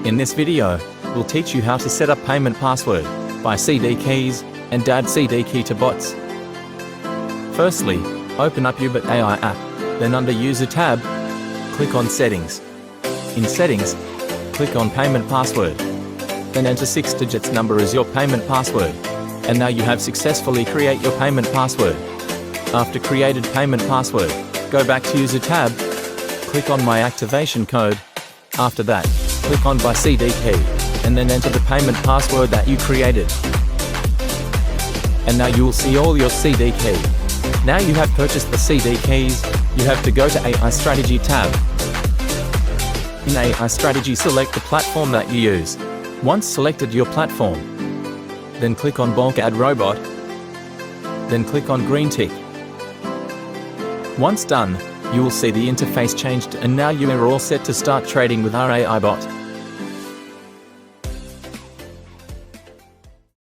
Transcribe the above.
In this video, we'll teach you how to set up payment password by CD keys and add CD key to bots. Firstly, open up UBOT AI app, then under User tab, click on Settings. In Settings, click on Payment Password. Then enter 6 digits number as your payment password. And now you have successfully create your payment password. After created payment password, go back to User tab, click on My Activation Code. After that, click on By CD Key, and then enter the payment password that you created. And now you will see all your CD key. Now you have purchased the CD keys, you have to go to AI Strategy tab. In AI Strategy, select the platform that you use. Once selected your platform, then click on Bulk Add Robot, then click on green tick. Once done, you will see the interface changed, and now you are all set to start trading with our AI bot.